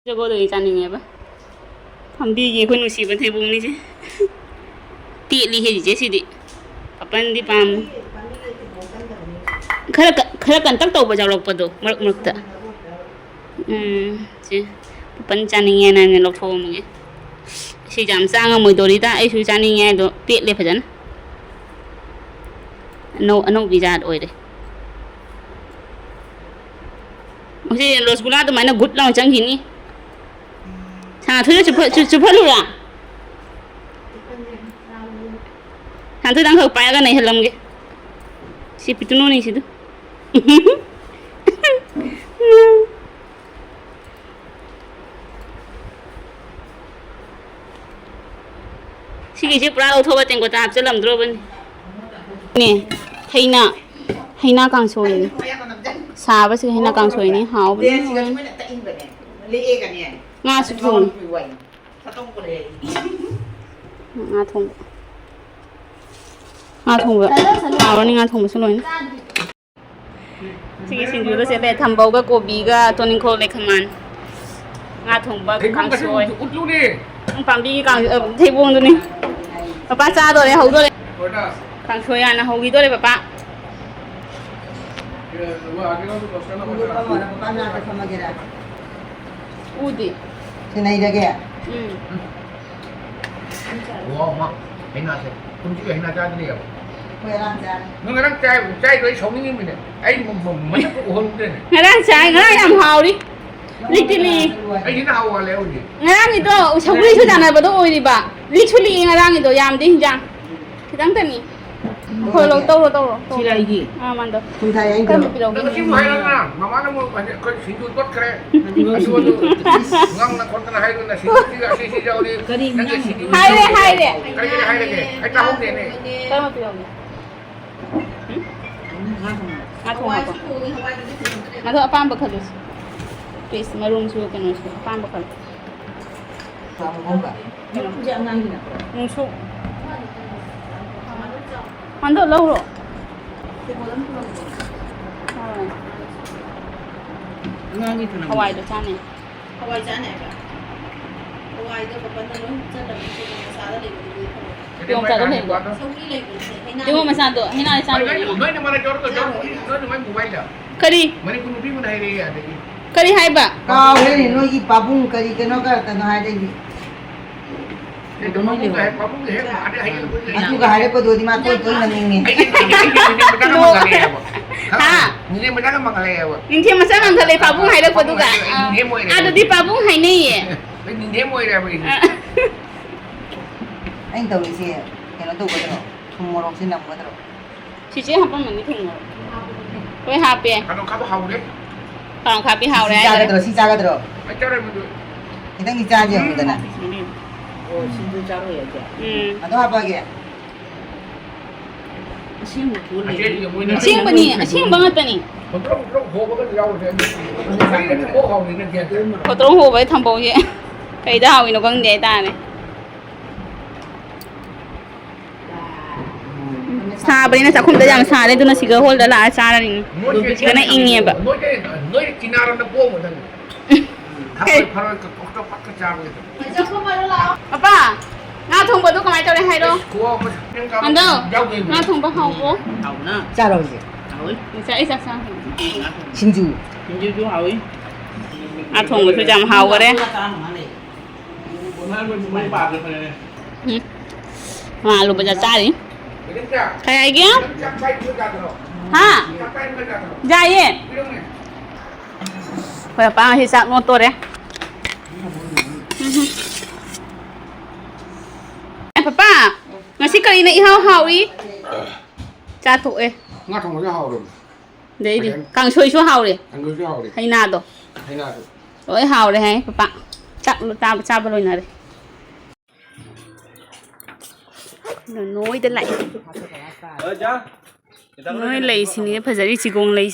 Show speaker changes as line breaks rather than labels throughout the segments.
저거도 있잖니 봐. 함비기 그 누시번 theibong니지. 띠리해지지 시디. 아빠는 밤 khá cần tắc tàu vào dạo lộc vào đồ mực mực tạ chứ bánh chan nghe này nghe lộc thô mà nghe chỉ giảm sang ở mười đồ đi ta ấy chú chan nghe đồ tiện liệt phải chấn nấu bị ra rồi đấy 혹시 rosgula tuh mana good lah macam gini sangat tu cepat lu lah hantu dah kau payah kan naik helm ke si pitu nih situ si kecil pernah auto bateng kota hapse lam dulu ben nih haina kang soy sao sih haina kang soy nih hao ben nga su thong nga thong vậy hao nih nga thong sih loin Sige xin dulu saya lihat tambah ga kopi ga toning kol le kaman nga thong ba kang soy pambi kang theibong tu ni papa cha do le hau do le kang soy ana hau gi do le papa udi
Sini dah ke?
Ủa mà hiện nay cũng chỉ hiện nay cha đi à?
Quay làm sao?
Nó đang trai rồi sống như mình này, ấy mấy nó cũng hơn đây này.
nga đang chai nga làm hao đi literally
Ấy nó hao leo gì?
nga đang itu saburi su jana ba do oi di ba literally nga đang itu yam di jang kita ni khôi lâu tâu rồi
Chỉ là gì?
mando
Không thấy anh
kan
được.
pi
Nó chỉ hay lắm nè, mà má nó mua cái xin tôi tốt cái này, ngang là con cái hay luôn là xin đâu đi, cái xin đi.
hai de
Cái hay đấy cái tao không tiền này.
kan pi Aku apa yang bakal dus? Please, marung suka kan us. Apa yang bakal?
Không không cả. Jangan gini.
Nusuk. Anda lau lo.
Ngang gitu nak.
Hawaii tu sana.
Hawaii sana ya kak? Hawaii tu kapan tu chân là mình masalah lagi dulu.
Yung sa doon ko.
Sau khi lagi thấy
Yung masado, hina sa
Mấy
doon.
cái mà nó cho nó mấy mobile à?
Kari,
Mấy cái phim này đi à?
kari hai ba?
Kau ni noi ki babung kari ke no ka tano hai dai.
Cái đó nó cái babung cái hết ada hay.
Aku ka hari pa do di mato to na ning ni.
Ấy cái mình đang mang cái này
Ha?
Ini mình đang mang cái này
Yung tiyan masama sa pabung hai lag paduga. Ada di pabung hai ni eh.
Mình nhìn thấy môi này vậy.
Anh tàu ni si. Ke no to ko no. Tumorong sinam ko to.
Si si hapon man ni thing mo. Koi happy.
Kalau kamu hau deh.
Parang happy hao
Si jaga
re.
terus, si jaga terus.
Macam mana itu?
Kita ni jaga je kita nak.
Oh, sindu caro ya kak?
Atau apa ke?
Asyik mau boleh.
Asyik dia môi này.
Asying ba ni? Asying banget ba ni?
Không hồ có cái rau thì cái này có hậu thì nó kia.
Kotrong ho ba thambo ye. Kai da hawi no kang de ta ne. Sa ba ni na sa khum da jam sa le tu na siga hol da la cha ra ni. Siga na inge ba.
Nói kinaran na po mo dan. Kapag parang kokto pat ka jam ito.
Macam apa malu lah?
Papa, nga thong ba tu kamai taw le hai do?
Kuha mo yung kapag
Ando.
jauh din.
Nga thong ba hao ko?
Hậu na.
Jaga je.
Hậu ấy.
Isa isa sa.
Sinju.
Sindu tu hậu ấy.
Nga thong ba tu jam hao ga re.
Mấy bạc được này.
Ma lu ba ja cha ni.
Cái kia.
Kai ai gya?
Chắc bay chưa cả rồi.
Ha?
Chắc bay chưa cả rồi.
Ja ye.
Biết không này?
Hoy pa hisap mo to re. Papa, nasi kari na ihaw-haw eh. Cha to eh.
Nga thong cái hậu rồi.
Đấy đi, càng xôi số hào đi.
Anh cứ cái hậu đi.
Hay nào đó.
Hay là
Rồi hào đấy hay, papa. Chắc ta cha bao lâu này. Nó nối tới lại. Nối lấy xin đi, phải đi chỉ cùng lấy.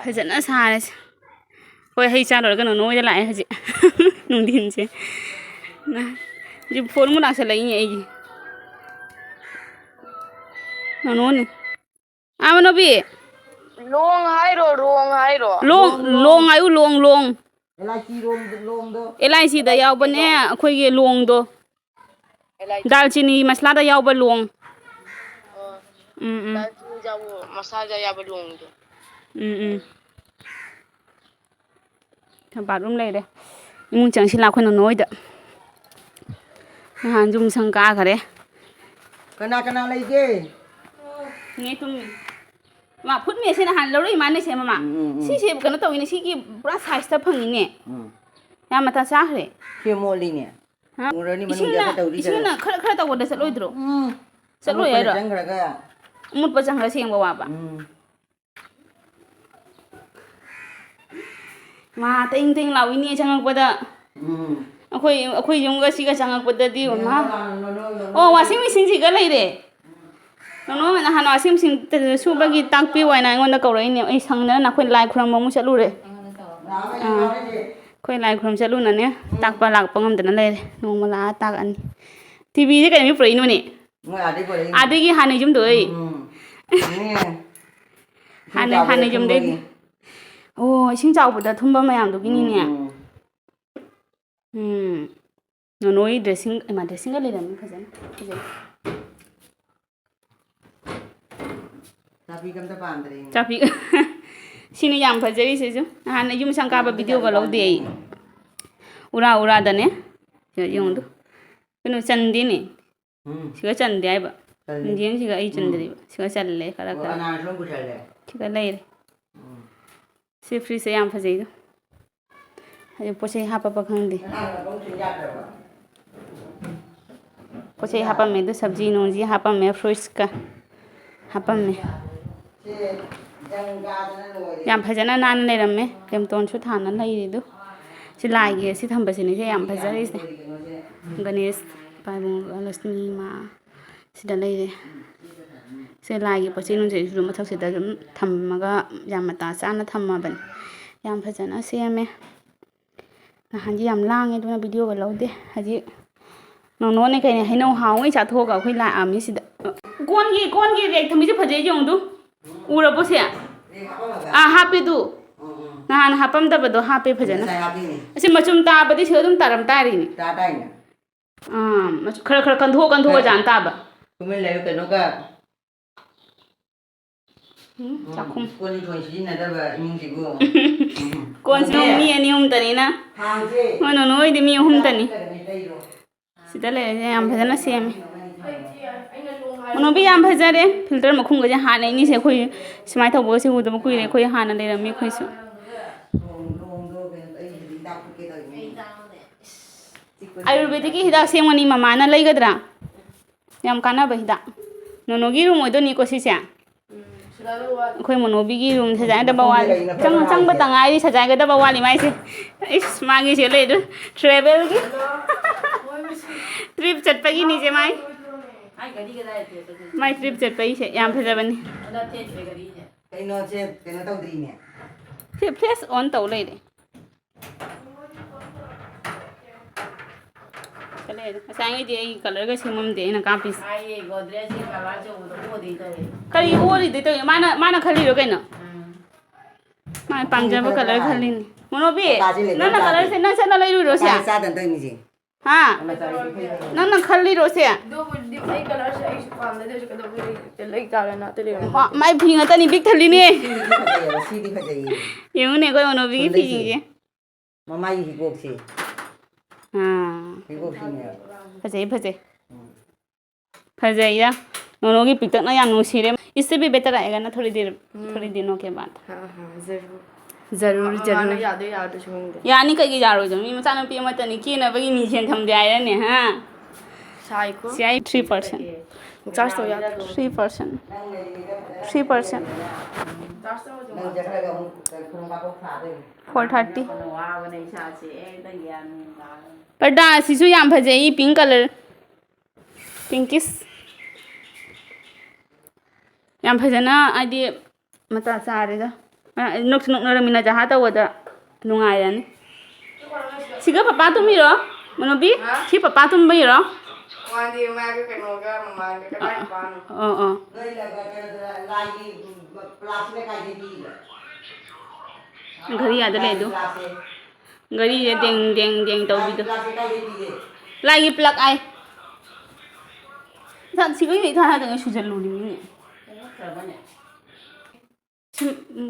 Phải dẫn nó xa đấy. Thôi hay cha rồi cái nó nối tới lại hả chị? Nung tin chứ. Nè, chị phone muốn đang sẽ lấy nhẹ gì? Nó nôn này. Nonobi.
Long hairo, long hairo.
Long ayu long.
Ela chi long do.
LIC da yaw ba ne akhoi ge long do. Dalchini masala da yaw ba long.
Dalchini jabu masala yabu long do.
Bathroom lay de. Imung chang si la khoi no noi da. Han jum sang ka khare.
Kana lay ge.
Nge tum ni. Ma phut me se na han lo ri man ne se ma. Si se kana taw ni si ki pura size ta phang ni ne. Ya mata sa khare.
Ke mo li ne.
Ha.
Murani manu ja taw ri.
Isina khara taw da sa loi dro. Sa loi ya ro.
Jang khara ga.
Mut pa jang ga seng ba wa ba. Ma ting law ni chang ba da. Akhoi yung ga si ga chang ba da di ma. Oh washing machine si ga lai de. No na han washing machine su ba gi tak pi wai na ngon da ko rai ne ai sang na khoi lai khram mo mu cha lu re. Khoi lai khram cha lu na ne tak pa lak pa ngam da na lai no ma la tak an. TV de ka mi pro inu ne.
Ngoi ade ko ri.
Ade gi han jum doi. Han jum de. Oh sing chau bu da thum ba mayam do gi ni ne. Noi dressing ma dressing ga le da mi phajan.
Tapi kam ta pam dre.
Tapi sini yam phajai se ju han yum sang ka ba video ga lo de ura da ne yung do kunu chandi ne siga chandi ai ba indian siga ai chandri ba siga challe kara
Ana shon ku challe.
siga lai re se free se yam phajai do ai pochai ha pa pa khang de pochai ha pa me do sabji no ji ha pa me fruits ka ha pa me yam phajana nan le ram me kem ton chu thana lai du si lai ge si thamba si ni se yam phajari se ganesh paibong lakshmi ma si da lai re se lai ge pochai no je ju ma thak se da thamma yam mata sa na thamma ban yam phajana se me na han ji yam lang e du na video ga lo de haji no ne kai ne haino haw ngai cha tho ga khoi la ami si da kon gi rek thami se phajai jong du ura bo se happy du na han hapam da ba do happy phajana asi machum ta ba di se dum taram ta ri ni
Ta dai ne.
khara kan tho jan ta ba
Kumen le ke no ga.
chakhum
Ko ni thoi si na da ba imung si go.
kon si mi ani ta ni na
Hang je.
no di mi ta ni si da le yam phajana se me Nonobi yam phajare filter makhung ga ha nei ni se khoi smai tho bo se hu da ma kui re khoi ha na le ram mi khoi su Ayurvedic hidak se mani mama na lai gadra yam kana ba hidak nonogi room odo ni ko si se khoi monobi gi room sajai da ba wal chang ba tangai ri sajai ga da ba wali mai se is magi se le do travel gi trip chat pa gi ni je mai mai trip chat pa se yam phaja bani
Kai no che ke no tau dri ne.
se press on tau lai de chale sangi je ai color ga simam de na ka pis
ai godrej ki color jo wo de to
kari ori de to mana khali ro kai na mai panjab color khali ni monobi na color se na chana lai ro se
Sa dan dai ni ji.
ha na khali ro se
do ai color se ai pam de jo ko te lai ta na te le
mai phinga ta ni big thali ni
Si di phajai.
yung ne ko monobi ki phi ji
Mama yi hi gok si.
ha
Hi gok si ne.
phajai ya nono ki pic tak na yang no si re इससे भी बेहतर आएगा ना थोड़ी दिनों के बाद
हाँ जरूर याद
यानी कहीं जा रहे हो मी मचान पे मत नहीं कि ना बगी नीचे थम जाए ने हां
साई को
साई 3% 3% 430 पर डा सिसु याम फजे पिंक कलर पिंकिश याम फजना आदि मता सारेदा नोक्स नोक्नरमिना जहा तवदा नुंगायन सिगा पापा तुमिरो मनोबी सी पापा तुमबिरो
Mandi mai cái nồi cái mà mai cái bánh pan.
Đây là lại gì plastic cái gì
Gari ada le do. Gari ye deng tau bi do. Lagi plug ai. San si ko mi tha da sujal lu ni.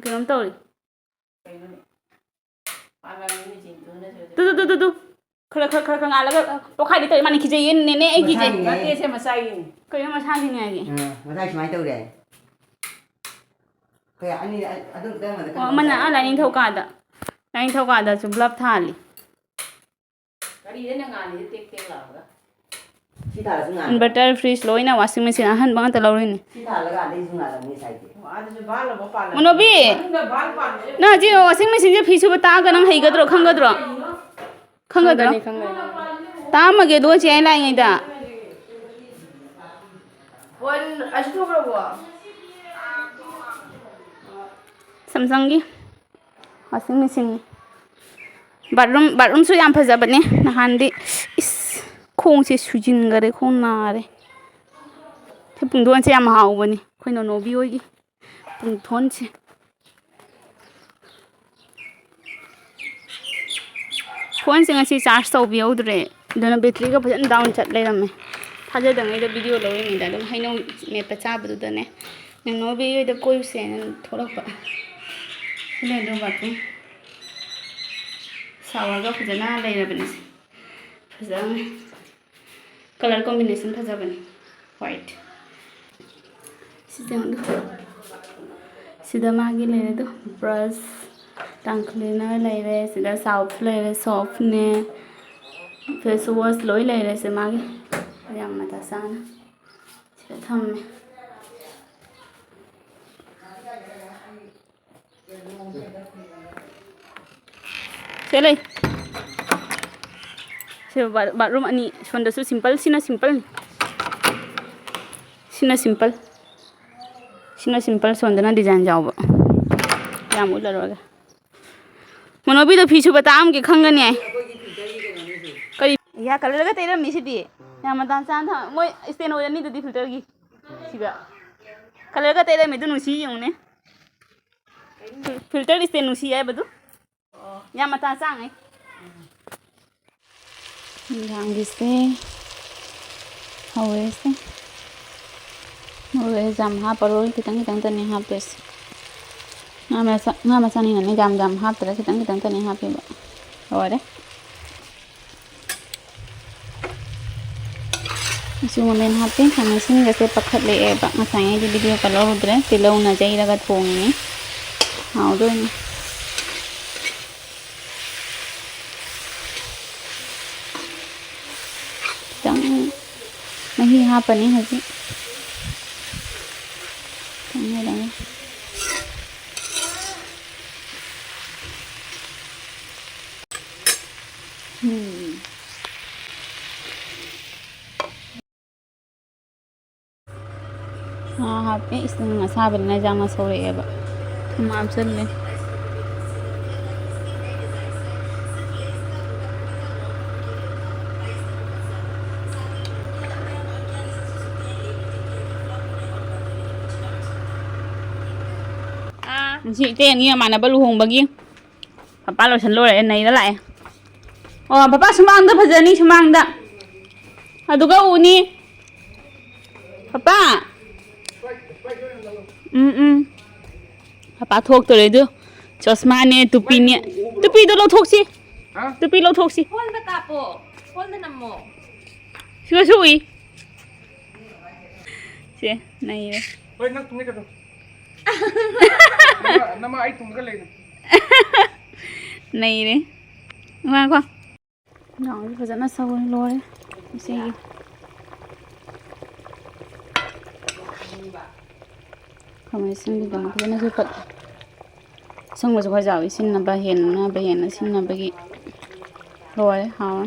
Cái nón tàu đi. Tu. Khờ ngà là cái khai đi tới mà này kia yên nè anh kia.
Cái kia xem mà sai.
Cái mà sang thì này kì.
mà sai máy tàu đấy. Cái anh đi anh được đang là
Mình là lại nhìn thâu cả đó. Lại nhìn thâu cả đó chụp lắp thả đi.
Cái đi đến ngàn thì tiếc lắm.
Chị thả là xuống ngàn.
Inverter freeze lối na washing machine ahan bang ta lawri ni.
Chị thả là gà đi xuống ngàn là mấy sai.
Nonobi. Na ji washing machine je phi su ta ga nang hei ga dro khang ga dro. Khang ga dro. Ta ma ge do che lai ngai da.
One asu thok ro.
Samsung gi washing machine. Bathroom su yam phaja bane na han di is khong se sujin ga re khong na re. Thế bùng thôn xe mà hào bani. Khoi Nonobi oi gi. Bùng thôn xe. Phone se ngasi charge tau bi audre. Dona battery ga bhajan down chat le ram. Thaja dang ai da video lo ngi da dum haino me pa cha bu da ne. Nonobi oi da koi se thorak pa. Le do ba tu. Sawa ga phajana le ra bani. Phajana color combination phaja bani. White. Sida magi le do brush tongue cleaner le re sida soap le re soap ne face wash loi le re se magi yang mata sana se tham se le se bathroom ani sonda su simple sina simple sondana design jawba yam ularaga Nonobi do phi su batam ke khang gani ai kari ya color ga tera mi sidi ya matan san tha moi steno ni di filter gi siga color ga tera mi du nusi yung ne filter steno si ai badu ya matan sang ai dang gi se hawe se Rồi giảm hấp rồi thì tăng tên này hấp bes. Nga mà sang này giảm hấp rồi thì tăng tên này hấp vậy. Rồi đấy. Chúng mình hấp thì thằng xin cái pakhat le ba mà sang cái video ka lo rồi thì lâu na jai ra thong ni. Hao rồi ni. Tăng nahi hấp ani haji. Ini dah. HP istilahnya sahabat na jangan sore ya ba. Maaf sele. Chị tên nghe mà là bao hùng bao nhiêu papa lo chân lôi lại này đó lại papa sumang đó phải ni sumang đó aduga uni papa papa thuộc tôi đấy đưa chosma nè tupi đó lo thuộc gì tupi lo thuộc gì
Hol na tapo. Hol na namo.
Siapa suwi sih này đấy
Ôi nang tung cái đó. Nama ai tung cái lên.
Này đấy ngoan quá nó phải dẫn nó sâu lên lôi gì không ai xin đi bằng cái nó giúp xong rồi phải giàu xin là bà hiền nó xin là bà gì rồi hào